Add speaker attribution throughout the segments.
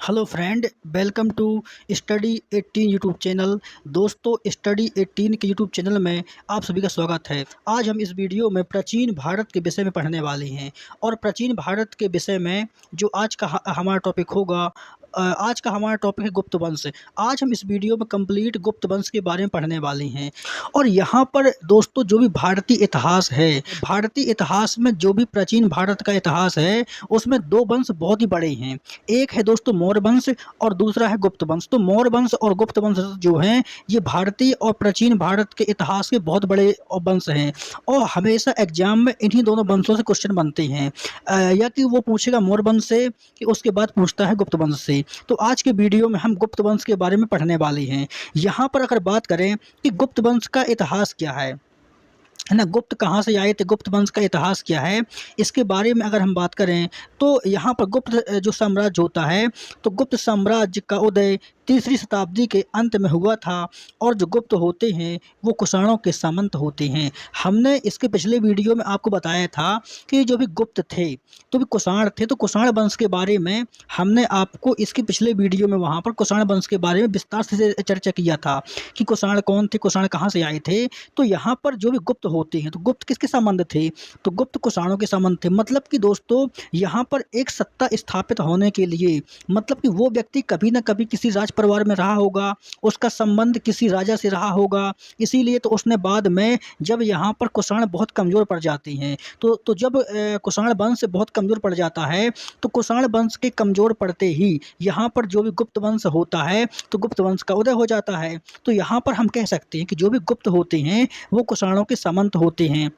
Speaker 1: Hello friend, welcome to study 18 YouTube channel. दोस्तों, study 18 के YouTube channel में आप सभी का स्वागत है। आज हम इस वीडियो में प्राचीन भारत के विषय में पढ़ने वाले हैं और प्राचीन भारत के विषय में जो आज का हमारा टॉपिक होगा, आज का हमारा टॉपिक है गुप्त वंश। आज हम इस वीडियो में कंप्लीट गुप्त वंश के बारे में पढ़ने वाले हैं। और यहाँ पर दोस्तों जो भी भारतीय इतिहास है, भारतीय इतिहास में जो भी प्राचीन भारत का इतिहास है, उसमें दो वंश बहुत ही बड़े हैं। एक है दोस्तों मौर्य वंश और दूसरा है गुप्त वंश। तो मौर्य वंश और गुप्त वंश जो हैं, ये भारतीय और प्राचीन भारत के इतिहास के बहुत बड़े वंश हैं और हमेशा एग्जाम में इन्हीं दोनों वंशों से क्वेश्चन बनते हैं। या कि वो पूछेगा मौर्य वंश से, कि उसके बाद पूछता है गुप्त वंश से। तो आज के वीडियो में हम गुप्त वंश के बारे में पढ़ने वाले हैं। यहाँ पर अगर बात करें कि गुप्त वंश का इतिहास क्या है ना, गुप्त कहाँ से आए थे, गुप्त वंश का इतिहास क्या है, इसके बारे में अगर हम बात करें तो यहाँ पर गुप्त जो साम्राज्य होता है, तो गुप्त साम्राज्य का उदय तीसरी शताब्दी के अंत में हुआ था। और जो गुप्त होते हैं वो कुषाणों के सामंत होते हैं। हमने इसके पिछले वीडियो में आपको बताया था कि जो भी गुप्त थे तो भी कुषाण थे। तो कुषाण वंश के बारे में हमने आपको इसके पिछले वीडियो में वहाँ पर कुषाण वंश के बारे में विस्तार से चर्चा किया था कि कुषाण कौन थे, कुषाण कहाँ से आए थे। तो यहाँ पर जो भी गुप्त होते हैं, तो गुप्त किसके संबंध थे, तो गुप्त कुषाणों के संबंध थे। मतलब कि दोस्तों यहाँ पर एक सत्ता स्थापित होने के लिए, मतलब कि वो व्यक्ति कभी ना कभी किसी राज परिवार में रहा होगा, उसका संबंध किसी राजा से रहा होगा, इसीलिए तो उसने बाद में जब यहाँ पर कुषाण बहुत कमज़ोर पड़ जाते हैं, तो जब कुषाण वंश बहुत कमज़ोर पड़ जाता है, तो कुषाण वंश के कमज़ोर पड़ते ही यहाँ पर जो भी गुप्त वंश होता है, तो गुप्त वंश का उदय हो जाता है। तो यहाँ पर हम कह सकते हैं कि जो भी गुप्त होते हैं वो कुषाणों के सामंत होते हैं।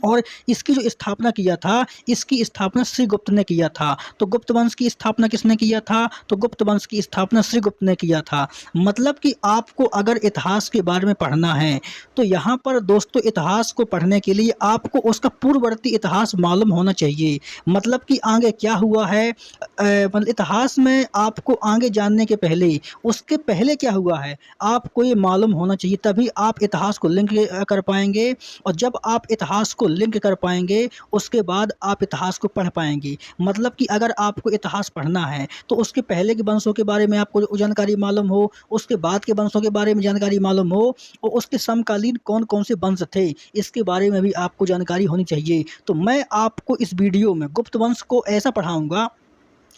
Speaker 1: और इसकी जो स्थापना किया था, इसकी स्थापना श्रीगुप्त ने किया था। तो गुप्त वंश की स्थापना किसने किया था, तो गुप्त वंश की स्थापना श्रीगुप्त ने किया था। मतलब कि आपको अगर इतिहास के बारे में पढ़ना है तो यहाँ पर दोस्तों इतिहास को पढ़ने के लिए आपको उसका पूर्ववर्ती इतिहास मालूम होना चाहिए। मतलब कि आगे क्या हुआ है, मतलब इतिहास में आपको आगे जानने के पहले, उसके पहले क्या हुआ है, आपको ये मालूम होना चाहिए। तभी आप इतिहास को लिंक कर पाएंगे। और जब आप इतिहास को लिंक कर पाएंगे, उसके बाद आप इतिहास को पढ़ पाएंगे। मतलब कि अगर आपको इतिहास पढ़ना है तो उसके पहले के वंशों के बारे में आपको जानकारी मालूम हो, उसके बाद के वंशों के बारे में जानकारी मालूम हो, और उसके समकालीन कौन कौन से वंश थे इसके बारे में भी आपको जानकारी होनी चाहिए। तो मैं आपको इस वीडियो में गुप्त वंश को ऐसा पढ़ाऊंगा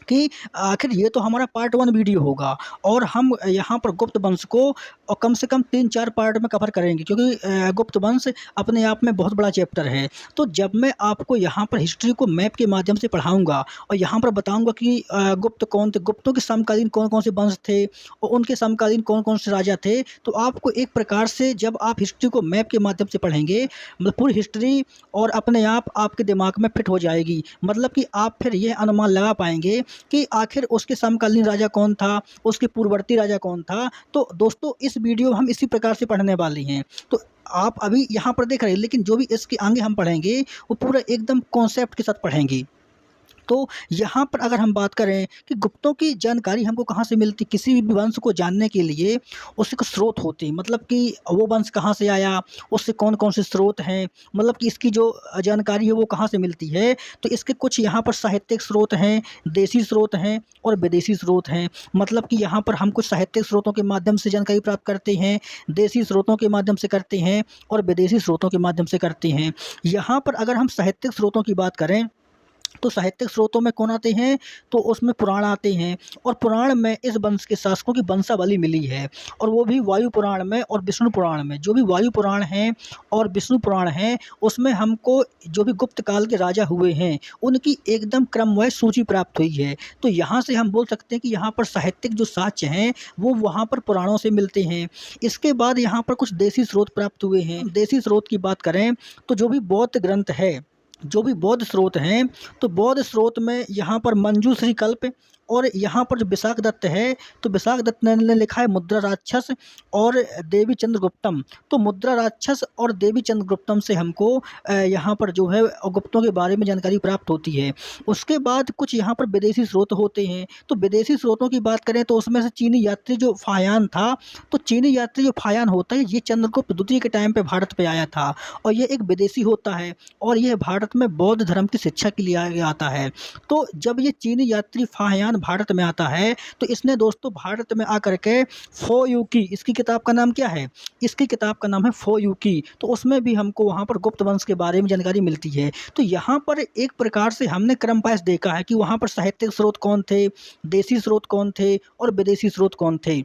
Speaker 1: कि आखिर ये तो हमारा पार्ट 1 वीडियो होगा और हम यहाँ पर गुप्त वंश को और कम से कम 3-4 पार्ट में कवर करेंगे, क्योंकि गुप्त वंश अपने आप में बहुत बड़ा चैप्टर है। तो जब मैं आपको यहाँ पर हिस्ट्री को मैप के माध्यम से पढ़ाऊँगा और यहाँ पर बताऊँगा कि गुप्त कौन थे, गुप्तों के समकालीन कौन कौन से वंश थे और उनके समकालीन कौन कौन से राजा थे, तो आपको एक प्रकार से जब आप हिस्ट्री को मैप के माध्यम से पढ़ेंगे, मतलब पूरी हिस्ट्री और अपने आप आपके दिमाग में फिट हो जाएगी। मतलब कि आप फिर यह अनुमान लगा पाएंगे कि आखिर उसके समकालीन राजा कौन था, उसके पूर्ववर्ती राजा कौन था। तो दोस्तों इस वीडियो में हम इसी प्रकार से पढ़ने वाले हैं। तो आप अभी यहाँ पर देख रहे हैं, लेकिन जो भी इसके आगे हम पढ़ेंगे वो पूरा एकदम कॉन्सेप्ट के साथ पढ़ेंगे। तो यहाँ पर अगर हम बात करें कि गुप्तों की जानकारी हमको कहाँ से मिलती, किसी भी वंश को जानने के लिए उसके कुछ स्रोत होते हैं। मतलब कि वो वंश कहाँ से आया, उससे कौन कौन से स्रोत हैं, मतलब कि इसकी जो जानकारी है वो कहाँ से मिलती है। तो इसके कुछ यहाँ पर साहित्यिक स्रोत हैं, देसी स्रोत हैं और विदेशी स्रोत हैं। मतलब कि यहाँ पर हम कुछ साहित्यिक स्रोतों के माध्यम से जानकारी प्राप्त करते हैं, देसी स्रोतों के माध्यम से करते हैं और विदेशी स्रोतों के माध्यम से करते हैं। यहाँ पर अगर हम साहित्यिक स्रोतों की बात करें तो साहित्यिक स्रोतों में कौन आते हैं, तो उसमें पुराण आते हैं। और पुराण में इस वंश के शासकों की वंशावली मिली है, और वो भी वायु पुराण में और विष्णु पुराण में। जो भी वायु पुराण हैं और विष्णु पुराण हैं, उसमें हमको जो भी गुप्त काल के राजा हुए हैं उनकी एकदम क्रमवार सूची प्राप्त हुई है। तो यहाँ से हम बोल सकते हैं कि यहाँ पर साहित्यिक जो साक्ष्य हैं वो वहाँ पर पुराणों से मिलते हैं। इसके बाद यहाँ पर कुछ देसी स्रोत प्राप्त हुए हैं। देसी स्रोत की बात करें तो जो भी बौद्ध ग्रंथ है, जो भी बौद्ध स्रोत हैं, तो बौद्ध स्रोत में यहाँ पर मंजूश्री कल्प, और यहाँ पर जो विशाख दत्त है, तो विशाख दत्त ने लिखा है मुद्रा राक्षस और देवी चंद्रगुप्तम। तो मुद्रा राक्षस और देवी चंद्रगुप्तम से हमको यहाँ पर जो है गुप्तों के बारे में जानकारी प्राप्त होती है। उसके बाद कुछ यहाँ पर विदेशी स्रोत होते हैं। तो विदेशी स्रोतों की बात करें तो उसमें से चीनी यात्री जो फायान था, तो चीनी यात्री जो फायान होता है ये चंद्रगुप्त द्वितीय के टाइम पे भारत पे आया था, और ये एक विदेशी होता है और यह भारत में बौद्ध धर्म की शिक्षा के लिए आता है। तो जब ये चीनी यात्री फायान कुश्चन भारत में आता है तो इसने दोस्तों भारत में आकर के फॉर यू की, इसकी किताब का नाम क्या है, इसकी किताब का नाम है फॉर यू की, तो उसमें भी हमको वहाँ पर गुप्त वंश के बारे में जानकारी मिलती है। तो यहाँ पर एक प्रकार से हमने क्रम वाइज देखा है कि वहाँ पर साहित्यिक स्रोत कौन थे, देसी स्रोत कौन थे और विदेशी स्रोत कौन थे।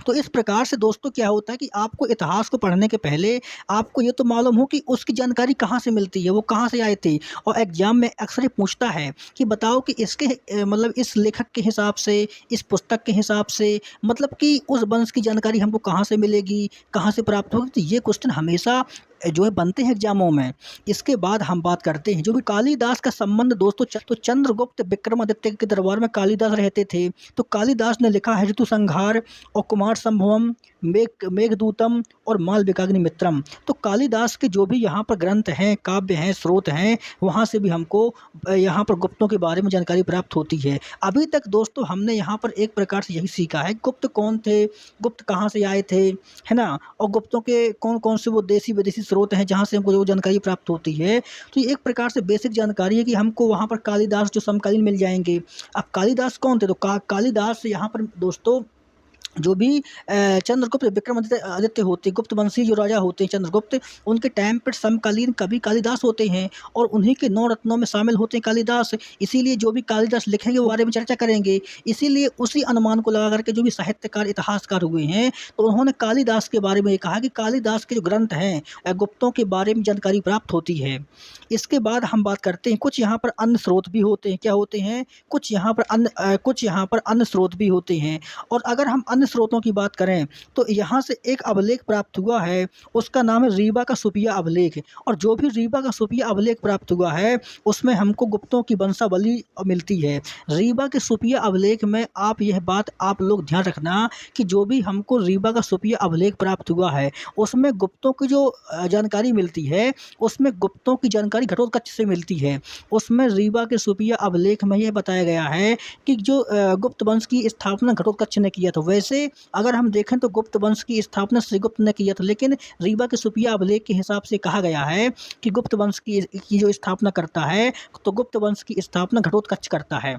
Speaker 1: तो इस प्रकार से दोस्तों क्या होता है कि आपको इतिहास को पढ़ने के पहले आपको ये तो मालूम हो कि उसकी जानकारी कहाँ से मिलती है, वो कहाँ से आए थे। और एग्जाम में अक्सर ये पूछता है कि बताओ कि इसके मतलब इस लेखक के हिसाब से, इस पुस्तक के हिसाब से, मतलब कि उस वंश की जानकारी हमको कहाँ से मिलेगी, कहाँ से प्राप्त होगी। तो ये क्वेश्चन हमेशा जो है बनते हैं एग्जामों में। इसके बाद हम बात करते हैं जो भी कालिदास का संबंध दोस्तों, तो चंद्रगुप्त विक्रमादित्य के दरबार में कालिदास रहते थे। तो कालिदास ने लिखा है ऋतुसंहार और कुमार संभवम, मेघदूतम और मालविकाग्निमित्रम। तो कालिदास के जो भी यहाँ पर ग्रंथ हैं, काव्य हैं, स्रोत हैं, वहाँ से भी हमको यहाँ पर गुप्तों के बारे में जानकारी प्राप्त होती है। अभी तक दोस्तों हमने यहाँ पर एक प्रकार से यही सीखा है गुप्त कौन थे, गुप्त कहाँ से आए थे, है ना, और गुप्तों के कौन कौन से वो देसी विदेशी स्रोत हैं जहाँ से हमको जो जानकारी प्राप्त होती है। तो ये एक प्रकार से बेसिक जानकारी है कि हमको वहाँ पर कालिदास जो समकालीन मिल जाएंगे। अब कालिदास कौन थे, तो कालिदास यहाँ पर दोस्तों जो भी चंद्रगुप्त विक्रमादित्य होते, गुप्त वंशी जो राजा होते हैं चंद्रगुप्त, उनके टाइम पर समकालीन कवि कालिदास होते हैं और उन्हीं के 9 रत्नों में शामिल होते हैं कालिदास। इसीलिए जो भी कालिदास लिखेंगे वो बारे में चर्चा करेंगे। इसीलिए उसी अनुमान को लगा करके जो भी साहित्यकार, इतिहासकार हुए हैं, तो उन्होंने कालिदास के बारे में कहा कि कालिदास के जो ग्रंथ हैं गुप्तों के बारे में जानकारी प्राप्त होती है। इसके बाद हम बात करते हैं कुछ यहाँ पर अन्य स्रोत भी होते हैं। क्या होते हैं, कुछ यहाँ पर अन्य स्रोत भी होते हैं। और अगर हम अन्य स्रोतों की बात करें तो यहाँ से एक अभिलेख प्राप्त हुआ है, उसका नाम है रीवा का सुपिया अभिलेख। और जो भी रीवा का सुपिया अभिलेख प्राप्त हुआ है उसमें हमको गुप्तों की वंशावली मिलती है। रीवा के सुपिया अभिलेख में आप यह बात आप लोग ध्यान रखना कि जो भी हमको रीवा का सुपिया अभिलेख प्राप्त हुआ है उसमें गुप्तों की जो जानकारी मिलती है, उसमें गुप्तों की जानकारी घटोत्कच से मिलती है। उसमें रीवा के सुपिया अभिलेख में यह बताया गया है कि जो गुप्त वंश की स्थापना घटोत्कच ने किया था। वैसे अगर हम देखें तो गुप्त वंश की स्थापना श्रीगुप्त ने किया था, लेकिन रीवा के सुपिया अभिलेख के हिसाब से कहा गया है कि गुप्त वंश की जो स्थापना करता है तो गुप्त वंश की स्थापना घटोत्कच करता है।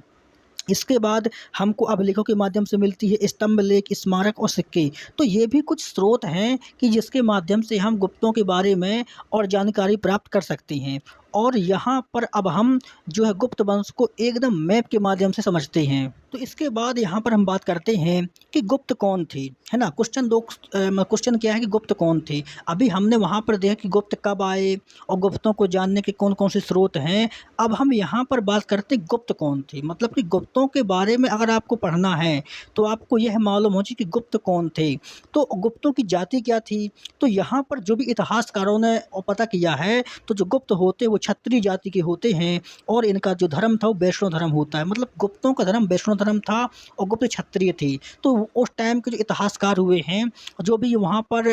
Speaker 1: इसके बाद हमको अभिलेखों के माध्यम से मिलती है स्तंभ लेख, स्मारक और सिक्के। तो ये भी कुछ स्रोत हैं कि जिसके माध्यम से हम गुप्तों के बारे में और जानकारी प्राप्त कर सकते हैं। और यहाँ पर अब हम जो है गुप्त वंश को एकदम मैप के माध्यम से समझते हैं। तो इसके बाद यहाँ पर हम बात करते हैं कि गुप्त कौन थे, है ना। क्वेश्चन क्या है कि गुप्त कौन थे। अभी हमने वहाँ पर देखा कि गुप्त कब आए और गुप्तों को जानने के कौन कौन से स्रोत हैं। अब हम यहाँ पर बात करते हैं गुप्त कौन थे, मतलब कि गुप्तों के बारे में अगर आपको पढ़ना है तो आपको यह मालूम हो कि गुप्त कौन थे। तो गुप्तों की जाति क्या थी, तो यहाँ पर जो भी इतिहासकारों ने पता किया है तो जो गुप्त होते वो क्षत्रिय जाति के होते हैं और इनका जो धर्म था वो वैष्णव धर्म होता है। मतलब गुप्तों का धर्म वैष्णव धर्म था और गुप्त क्षत्रिय थे। तो उस टाइम के जो इतिहासकार हुए हैं, जो भी वहाँ पर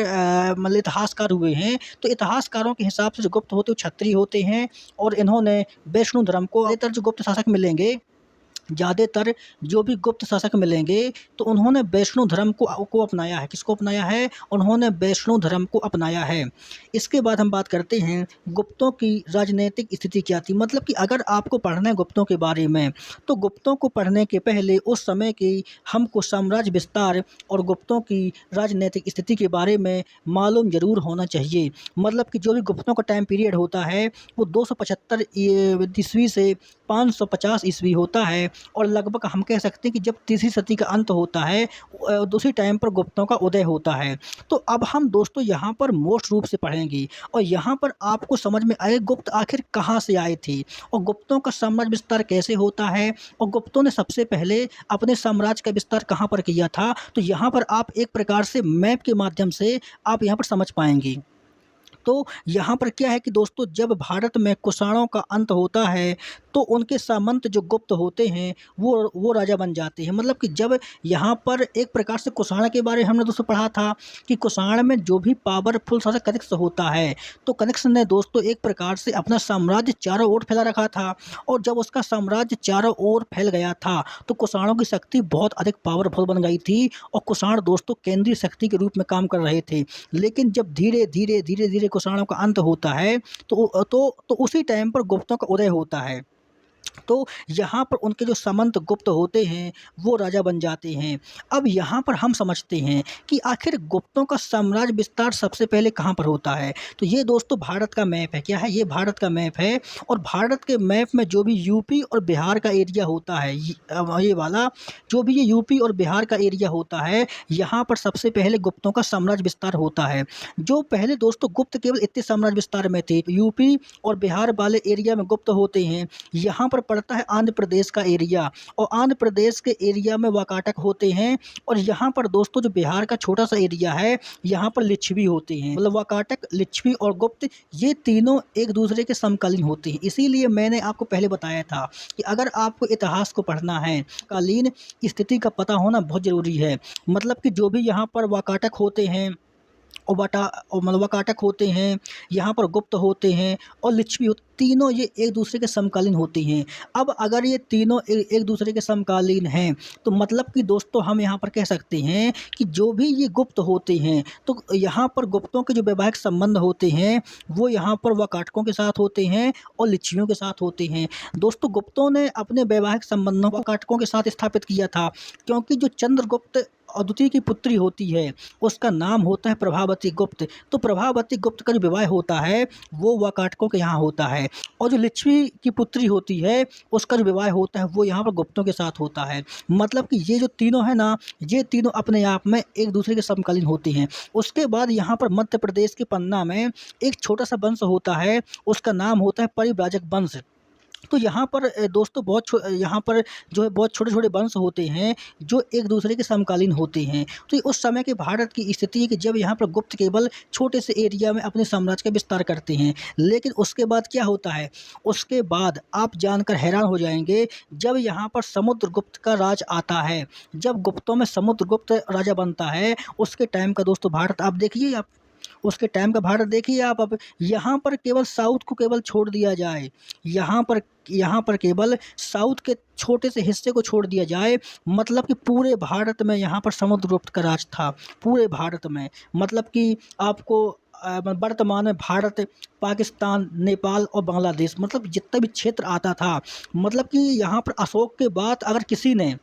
Speaker 1: मतलब इतिहासकार हुए हैं, तो इतिहासकारों के हिसाब से जो गुप्त होते वो क्षत्रिय होते हैं और इन्होंने वैष्णव धर्म को, ज़्यादातर जो गुप्त शासक मिलेंगे, ज़्यादातर जो भी गुप्त शासक मिलेंगे तो उन्होंने वैष्णव धर्म को अपनाया है। किसको अपनाया है, उन्होंने वैष्णव धर्म को अपनाया है। इसके बाद हम बात करते हैं गुप्तों की राजनीतिक स्थिति क्या थी। मतलब कि अगर आपको पढ़ना है गुप्तों के बारे में तो गुप्तों को पढ़ने के पहले उस समय की हमको साम्राज्य विस्तार और गुप्तों की राजनीतिक स्थिति के बारे में मालूम जरूर होना चाहिए। मतलब कि जो भी गुप्तों का टाइम पीरियड होता है वो 275 ईस्वी से 550 ईस्वी होता है और लगभग हम कह सकते हैं कि जब तीसरी सदी का अंत होता है दूसरी टाइम पर गुप्तों का उदय होता है। तो अब हम दोस्तों यहाँ पर मोस्ट रूप से पढ़ेंगे और यहाँ पर आपको समझ में आए गुप्त आखिर कहाँ से आए थे और गुप्तों का साम्राज्य विस्तार कैसे होता है और गुप्तों ने सबसे पहले अपने साम्राज्य का विस्तार कहाँ पर किया था। तो यहाँ पर आप एक प्रकार से मैप के माध्यम से आप यहाँ पर समझ पाएंगे। तो यहाँ पर क्या है कि दोस्तों जब भारत में कुषाणों का अंत होता है तो उनके सामंत जो गुप्त होते हैं वो राजा बन जाते हैं। मतलब कि जब यहाँ पर एक प्रकार से कुषाण के बारे में हमने दोस्तों पढ़ा था कि कुषाण में जो भी पावरफुल शासक कनिष्क होता है तो कनिष्क ने दोस्तों एक प्रकार से अपना साम्राज्य चारों ओर फैला रखा था और जब उसका साम्राज्य चारों ओर फैल गया था तो कुषाणों की शक्ति बहुत अधिक पावरफुल बन गई थी और कुषाण दोस्तों केंद्रीय शक्ति के रूप में काम कर रहे थे। लेकिन जब धीरे धीरे कुषाणों का अंत होता है तो उसी टाइम पर गुप्तों का उदय होता है। तो यहाँ पर उनके जो सामंत गुप्त होते हैं वो राजा बन जाते हैं। अब यहाँ पर हम समझते हैं कि आखिर गुप्तों का साम्राज्य विस्तार सबसे पहले कहाँ पर होता है। तो ये दोस्तों भारत का मैप है। क्या है? ये भारत का मैप है। और भारत के मैप में जो भी यूपी और बिहार का एरिया होता है, ये वाला जो भी ये यूपी और बिहार का एरिया होता है, यहाँ पर सबसे पहले गुप्तों का साम्राज्य विस्तार होता है। जो पहले दोस्तों गुप्त केवल इतने साम्राज्य विस्तार में थे, यूपी और बिहार वाले एरिया में गुप्त होते हैं। यहाँ पर पड़ता है आंध्र प्रदेश का एरिया, और आंध्र प्रदेश के एरिया में वाकाटक होते हैं। और यहाँ पर दोस्तों जो बिहार का छोटा सा एरिया है, यहाँ पर लिच्छवी होते हैं। मतलब वाकाटक, लिच्छवी और गुप्त, ये तीनों एक दूसरे के समकालीन होते हैं। इसीलिए मैंने आपको पहले बताया था कि अगर आपको इतिहास को पढ़ना है, कालीन स्थिति का पता होना बहुत ज़रूरी है। मतलब कि जो भी यहाँ पर वाकाटक होते हैं और मलवाकाटक होते हैं, यहाँ पर गुप्त होते हैं और लिच्छवी होते, तीनों ये एक दूसरे के समकालीन होती हैं। अब अगर ये तीनों एक दूसरे के समकालीन हैं, तो मतलब कि दोस्तों हम यहाँ पर कह सकते हैं कि जो भी ये गुप्त होते हैं, तो यहाँ पर गुप्तों के जो वैवाहिक संबंध होते हैं वो यहाँ पर वाकाटकों के साथ होते हैं और लिच्छवियों के साथ होते हैं। दोस्तों गुप्तों ने अपने वैवाहिक संबंधों को वाकाटकों के साथ स्थापित किया था, क्योंकि जो चंद्रगुप्त अदिति की पुत्री होती है उसका नाम होता है प्रभावती गुप्त। तो प्रभावती गुप्त का जो विवाह होता है वो वाकाटकों के यहाँ होता है, और जो लिच्छवी की पुत्री होती है उसका जो विवाह होता है वो यहाँ पर गुप्तों के साथ होता है। मतलब कि ये जो तीनों है ना, ये तीनों अपने आप में एक दूसरे के समकालीन होते हैं। उसके बाद यहाँ पर मध्य प्रदेश के पन्ना में एक छोटा सा वंश होता है, उसका नाम होता है परिव्राजक वंश। तो यहाँ पर दोस्तों यहाँ पर जो है बहुत छोटे छोटे वंश होते हैं जो एक दूसरे के समकालीन होते हैं। तो ये उस समय के भारत की स्थिति है कि जब यहाँ पर गुप्त केवल छोटे से एरिया में अपने साम्राज्य का विस्तार करते हैं। लेकिन उसके बाद क्या होता है, उसके बाद आप जानकर हैरान हो जाएंगे, जब यहाँ पर समुद्रगुप्त का राज आता है, जब गुप्तों में समुद्रगुप्त राजा बनता है, उसके टाइम का दोस्तों भारत आप देखिए, आप उसके टाइम का भारत देखिए आप। अब यहाँ पर केवल साउथ को केवल छोड़ दिया जाए, यहाँ पर केवल साउथ के छोटे से हिस्से को छोड़ दिया जाए, मतलब कि पूरे भारत में यहाँ पर समुद्रगुप्त का राज था, पूरे भारत में। मतलब कि आपको वर्तमान में भारत, पाकिस्तान, नेपाल और बांग्लादेश, मतलब जितना भी क्षेत्र आता था, मतलब कि यहाँ पर अशोक के बाद अगर किसी ने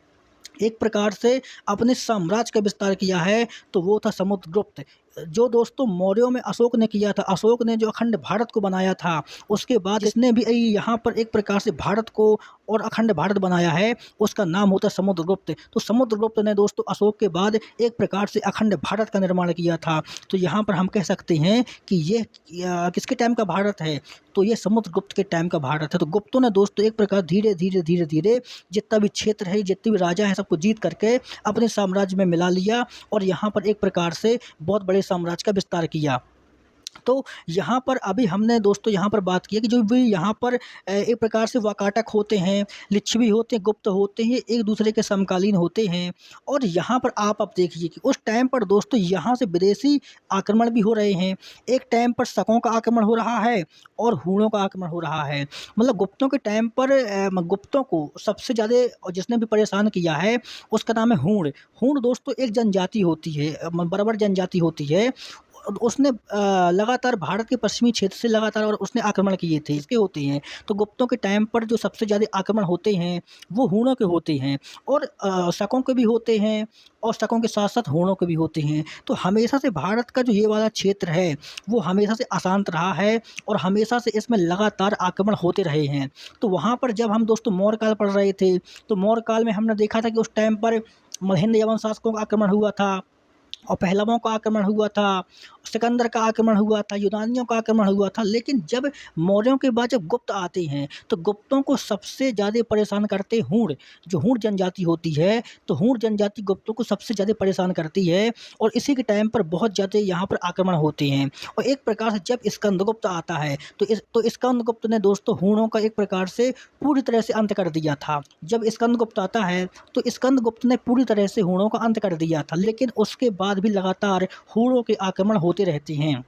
Speaker 1: एक प्रकार से अपने साम्राज्य का विस्तार किया है तो वो था समुद्रगुप्त। जो दोस्तों मौर्यों में अशोक ने किया था, अशोक ने जो अखंड भारत को बनाया था, उसके बाद इसने भी यहाँ पर एक प्रकार से भारत को और अखंड भारत बनाया है, उसका नाम होता है समुद्रगुप्त। तो समुद्रगुप्त ने दोस्तों अशोक के बाद एक प्रकार से अखंड भारत का निर्माण किया था। तो यहाँ पर हम कह सकते हैं कि ये किसके टाइम का भारत है, तो ये समुद्रगुप्त के टाइम का भारत है। तो गुप्तों ने दोस्तों एक प्रकार धीरे धीरे धीरे धीरे जितना भी क्षेत्र है, जितने भी राजा हैं, सबको जीत करके अपने साम्राज्य में मिला लिया और यहाँ पर एक प्रकार से बहुत बड़े साम्राज्य का विस्तार किया। तो यहाँ पर अभी हमने दोस्तों यहाँ पर बात की है कि जो भी यहाँ पर एक प्रकार से वाकाटक होते हैं, लिच्छवी होते हैं, गुप्त होते हैं, एक दूसरे के समकालीन होते हैं। और यहाँ पर आप अब देखिए कि उस टाइम पर दोस्तों यहाँ से विदेशी आक्रमण भी हो रहे हैं। एक टाइम पर शकों का आक्रमण हो रहा है और हूणों का आक्रमण हो रहा है। मतलब गुप्तों के टाइम पर गुप्तों को सबसे ज़्यादा जिसने भी परेशान किया है उसका नाम है हूण। हूण दोस्तों एक जनजाति होती है, बर्बर जनजाति होती है। उसने लगातार भारत के पश्चिमी क्षेत्र से लगातार और उसने आक्रमण किए थे, इसके होते हैं। तो गुप्तों के टाइम पर जो सबसे ज़्यादा आक्रमण होते हैं वो हूणों के होते हैं, और शकों के भी होते हैं, और शकों के साथ साथ हूणों के भी होते हैं। तो हमेशा से भारत का जो ये वाला क्षेत्र है वो हमेशा से अशांत रहा है और हमेशा से इसमें लगातार आक्रमण होते रहे हैं। तो वहाँ पर जब हम दोस्तों मौर्य काल पढ़ रहे थे, तो मौर्य काल में हमने देखा था कि उस टाइम पर महेंद्र यवन शासकों का आक्रमण हुआ था, और पहलवों का आक्रमण हुआ था, सिकंदर का आक्रमण हुआ था, यूनानियों का आक्रमण हुआ था। लेकिन जब मौर्यों के बाद जब गुप्त आते हैं तो गुप्तों को सबसे ज़्यादा परेशान करते हूण, जो हूण जनजाति होती है। तो हूण जनजाति गुप्तों को सबसे ज़्यादा परेशान करती है, और इसी के टाइम पर बहुत ज़्यादा यहाँ पर आक्रमण होते हैं। और एक प्रकार से जब स्कंदगुप्त आता है तो स्कंदगुप्त ने दोस्तों हूणों का एक प्रकार से पूरी तरह से अंत कर दिया था। जब स्कंदगुप्त आता है तो स्कंदगुप्त ने पूरी तरह से हूणों का अंत कर दिया था, लेकिन उसके बाद भी लगातार हूणों के आक्रमण होते रहते हैं।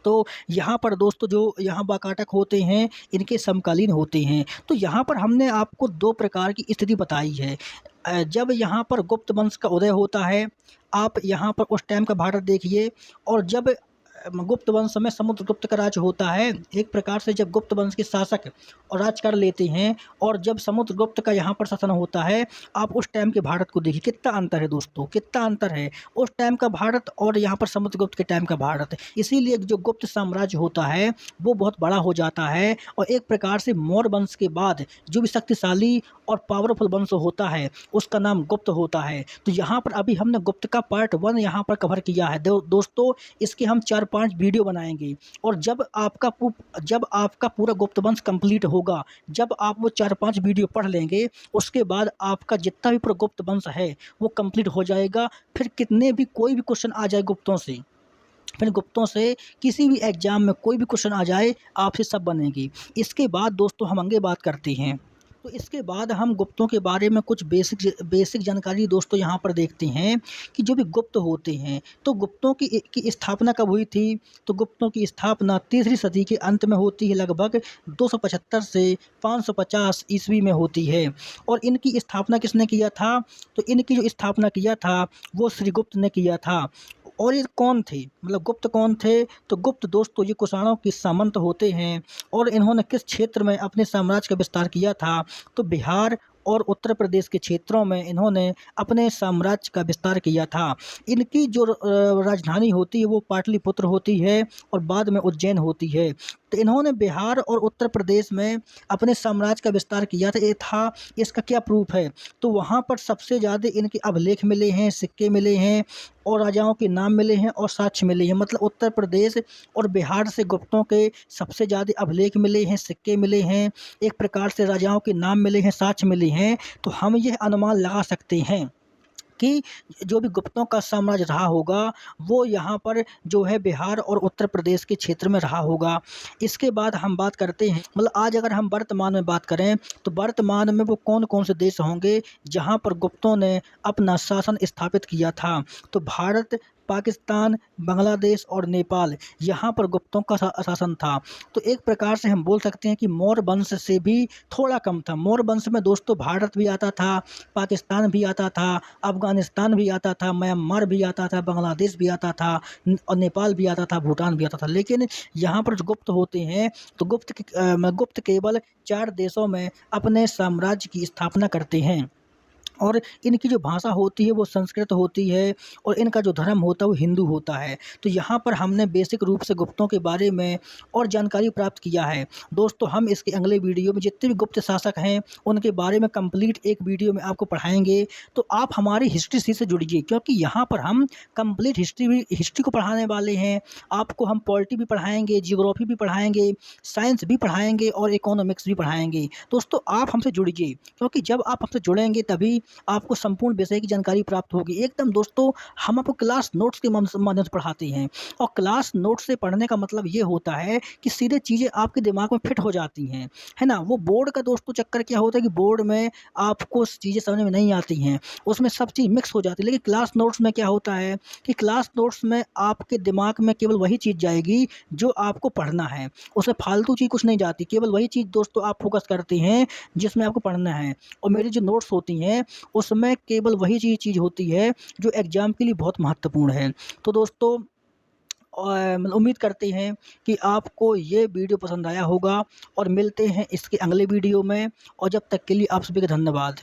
Speaker 1: तो यहाँ पर दोस्तों जो यहाँ वाकाटक होते हैं इनके समकालीन होते हैं। तो यहाँ पर हमने आपको दो प्रकार की स्थिति बताई है। जब यहाँ पर गुप्त वंश का उदय होता है, आप यहाँ पर उस टाइम का भारत देखिए, और जब गुप्त वंश में समुद्रगुप्त का राज होता है। एक प्रकार से जब गुप्त वंश के शासक और राज कर लेते हैं और जब समुद्रगुप्त का यहाँ पर शासन होता है, आप उस टाइम के भारत को देखिए कितना अंतर है दोस्तों, कितना अंतर है उस टाइम का भारत और यहाँ पर समुद्रगुप्त के टाइम का भारत। इसीलिए जो गुप्त साम्राज्य होता है वो बहुत बड़ा हो जाता है और एक प्रकार से मौर्य वंश के बाद जो भी शक्तिशाली और पावरफुल वंश होता है उसका नाम गुप्त होता है। तो यहाँ पर अभी हमने गुप्त का पार्ट 1 यहाँ पर कवर किया है दोस्तों। इसके हम 4-5 वीडियो बनाएंगे और जब आपका पूरा गुप्त वंश कंप्लीट होगा, जब आप वो 4-5 वीडियो पढ़ लेंगे, उसके बाद आपका जितना भी पूरा गुप्त वंश है वो कंप्लीट हो जाएगा। फिर कितने भी कोई भी क्वेश्चन आ जाए गुप्तों से, फिर गुप्तों से किसी भी एग्जाम में कोई भी क्वेश्चन आ जाए, आपसे सब बनेगी। इसके बाद दोस्तों हम आगे बात करते हैं। तो इसके बाद हम गुप्तों के बारे में कुछ बेसिक जानकारी दोस्तों यहाँ पर देखते हैं कि जो भी गुप्त होते हैं, तो गुप्तों की स्थापना कब हुई थी। तो गुप्तों की स्थापना 3री सदी के अंत में होती है, लगभग 275 से 550 ईस्वी में होती है। और इनकी स्थापना किसने किया था। तो इनकी जो स्थापना किया था वो श्रीगुप्त ने किया था। और ये कौन थे, मतलब गुप्त कौन थे। तो गुप्त दोस्तों ये कुषाणों के सामंत होते हैं और इन्होंने किस क्षेत्र में अपने साम्राज्य का विस्तार किया था। तो बिहार और उत्तर प्रदेश के क्षेत्रों में इन्होंने अपने साम्राज्य का विस्तार किया था। इनकी जो राजधानी होती है वो पाटलिपुत्र होती है और बाद में उज्जैन होती है। तो इन्होंने बिहार और उत्तर प्रदेश में अपने साम्राज्य का विस्तार किया था। इसका क्या प्रूफ है। तो वहाँ पर सबसे ज़्यादा इनके अभिलेख मिले हैं, सिक्के मिले हैं और राजाओं के नाम मिले हैं और साक्ष्य मिले हैं। मतलब उत्तर प्रदेश और बिहार से गुप्तों के सबसे ज़्यादा अभिलेख मिले हैं, सिक्के मिले हैं, एक प्रकार से राजाओं के नाम मिले हैं, साक्ष्य मिले हैं। तो हम यह अनुमान लगा सकते हैं कि जो भी गुप्तों का साम्राज्य रहा होगा वो यहाँ पर जो है बिहार और उत्तर प्रदेश के क्षेत्र में रहा होगा। इसके बाद हम बात करते हैं, मतलब आज अगर हम वर्तमान में बात करें तो वर्तमान में वो कौन कौन से देश होंगे जहाँ पर गुप्तों ने अपना शासन स्थापित किया था। तो भारत, पाकिस्तान, बांग्लादेश और नेपाल, यहाँ पर गुप्तों का शासन था। तो एक प्रकार से हम बोल सकते हैं कि मौर्य वंश से भी थोड़ा कम था। मौर्य वंश में दोस्तों भारत भी आता था, पाकिस्तान भी आता था, अफगानिस्तान भी आता था, म्यांमार भी आता था, बांग्लादेश भी आता था और नेपाल भी आता था, भूटान भी आता था। लेकिन यहाँ पर जो गुप्त होते हैं तो गुप्त केवल 4 देशों में अपने साम्राज्य की स्थापना करते हैं और इनकी जो भाषा होती है वो संस्कृत होती है और इनका जो धर्म होता है वो हिंदू होता है। तो यहाँ पर हमने बेसिक रूप से गुप्तों के बारे में और जानकारी प्राप्त किया है। दोस्तों हम इसके अगले वीडियो में जितने भी गुप्त शासक हैं उनके बारे में कंप्लीट एक वीडियो में आपको पढ़ाएंगे। तो आप हमारी हिस्ट्री से जुड़िए, क्योंकि यहाँ पर हम कंप्लीट हिस्ट्री को पढ़ाने वाले हैं। आपको हम पॉलिटी भी पढ़ाएंगे, जियोग्राफी भी पढ़ाएंगे, साइंस भी पढ़ाएंगे और इकोनॉमिक्स भी पढ़ाएंगे। दोस्तों आप हमसे जुड़िए, क्योंकि जब आप हमसे जुड़ेंगे तभी आपको संपूर्ण विषय की जानकारी प्राप्त होगी एकदम। दोस्तों हम आपको क्लास नोट्स के माध्यम से पढ़ाते हैं और क्लास नोट्स से पढ़ने का मतलब ये होता है कि सीधे चीज़ें आपके दिमाग में फिट हो जाती हैं, है ना। वो बोर्ड का दोस्तों चक्कर क्या होता है कि बोर्ड में आपको चीज़ें समझ में नहीं आती हैं, उसमें सब चीज़ मिक्स हो जाती है। लेकिन क्लास नोट्स में क्या होता है कि क्लास नोट्स में आपके दिमाग में केवल वही चीज़ जाएगी जो आपको पढ़ना है, उसमें फालतू चीज़ कुछ नहीं जाती। केवल वही चीज़ दोस्तों आप फोकस करते हैं जिसमें आपको पढ़ना है। और मेरी जो नोट्स होती हैं उसमें केवल वही चीज़ होती है जो एग्ज़ाम के लिए बहुत महत्वपूर्ण है। तो दोस्तों उम्मीद करते हैं कि आपको ये वीडियो पसंद आया होगा और मिलते हैं इसके अगले वीडियो में। और जब तक के लिए आप सभी का धन्यवाद।